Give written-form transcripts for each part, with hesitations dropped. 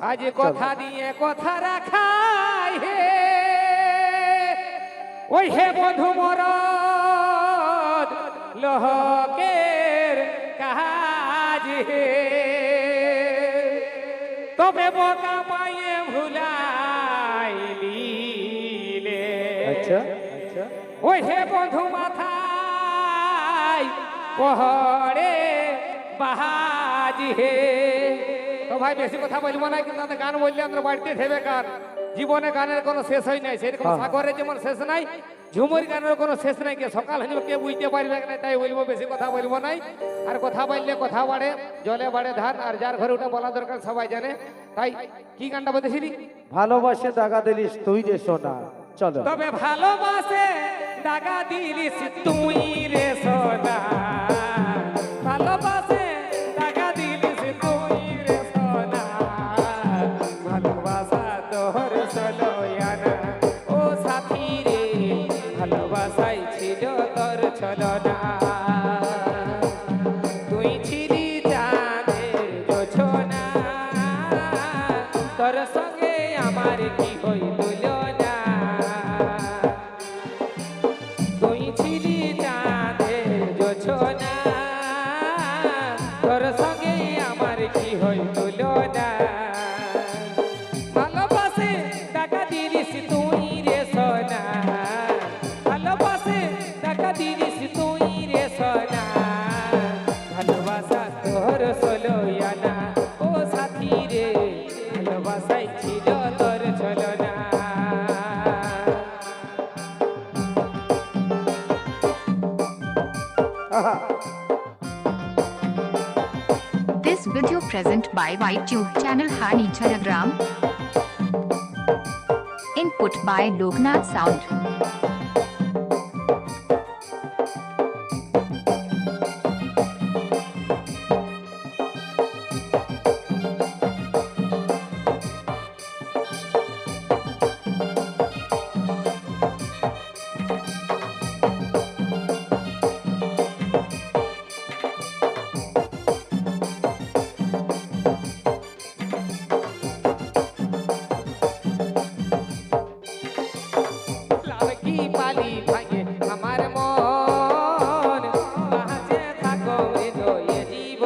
আজ কথা দিয়ে কথা রাখাই হে ওই হে বধু মরদ লোহকের কাজ হে তবে বোকা পায়ে ভুলাইলি আচ্ছা আচ্ছা ওই হে বধু মাথায় পহড়ে বাহাজ হে তো ভাই বেশি কথা বলবো না কিন্তু গান বললে আমরা বাড়িতে থেবে গান জীবনে গানের কোনো শেষ হয় নাই সেরকম সাগরের যেমন শেষ নাই ঝুমুর গানের কোনো শেষ নাই কে সকাল হইলে কে বুঝতে পারবে না তাই বলবো বেশি কথা বলবো নাই আর কথা বললে কথা বাড়ে জলে বাড়ে ধান আর যার ঘরে ওটা বলা দরকার সবাই জানে তাই কি গানটা বলতেছিলি ভালোবাসে দাগা দিলিস তুই রে সোনা চলো তবে ভালোবাসে দাগা দিলিস তুই রে সোনা ভালোবাসে দাগা দিলিস তুই রে সোনা ভালোবাসা তোর সলয়ানা ও সাথী রে ভালোবাসাই ছিল তোর ছলনা তুই ছিলি চাঁদের জোছনা তোর সঙ্গে আমার কি হইল না তুই ছিলি চাঁদের জোছনা তোর সঙ্গে আমার কি হইল না ভালোবাসে টাকা দিলিস তুই রে সোনা ভালোবাসে টাকা দিলিস তুই রে সোনা ভালোবাসা তোর সলয়ানা ও সাথী রে ভালোবাসাই ছিল তোর ছলনা This video present by YouTube channel Hani Charagram. Input by Loknath Sound. লাভ কি পালি ভাঙে আমার মন বাঁচে থাকো হৃদয়ে জীব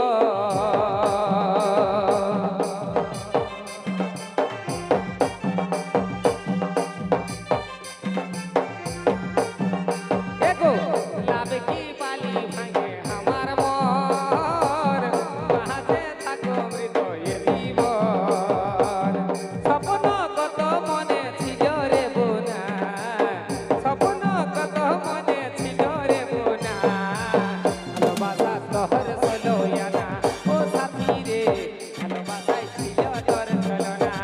এগো লাভ কি পালি ভাঙে আমার মন বাঁচে থাকো হৃদয়ে জীব স্বপ্ন কত মনে ছিল রে বোনা স্বপ্ন কত মনে ছিল রে বোনা ভালোবাসা তোর সলয়ানা ও সাথী রে ভালোবাসাই ছিল তোর ছলনা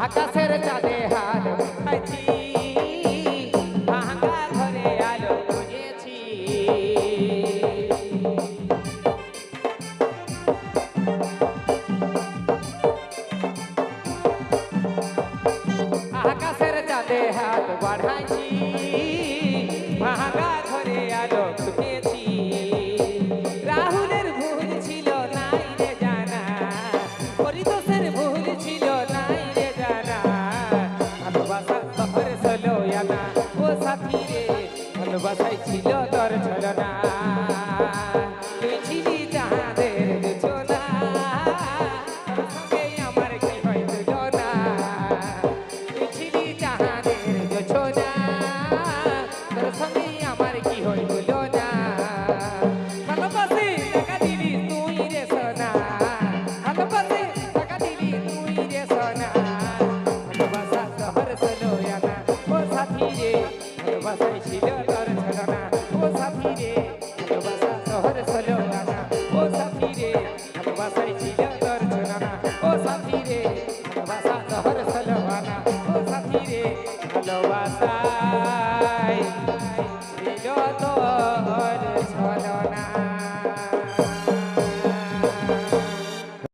আকাশের চাঁদে হাল বুঝাইছি ভাঙা ঘরে আলো বুঝেছি আকাশের চাঁদে হাত বাড়াইছি ভাঙা ঘরে আলো বুঝেছি রাহুলের ভুল ছিল নাই রে জানা পরিতোষের ভুল ছিল নাই রে জানা ভালোবাসা তোর সলয়ানা ও সাথী রে ভালোবাসাই ছিল তোর ছলনা তুই ছিলি চাঁদের জোছনা তোর সঙ্গে আমার কি হইল না তুই ছিলি চাঁদের জোছনা তোর সঙ্গে আমার কি হইল না ভালোবাসি টাকা দিলি তুই রে সোনা ভালোবাসি টাকা দিলি তুই রে সোনা ভালোবাসা তোর সলয়ানা ও সাথী সাথী রে ভালোবাসাই ছিল তোর ছিল না ও সাথী রে ভালোবাসা তোর ছিল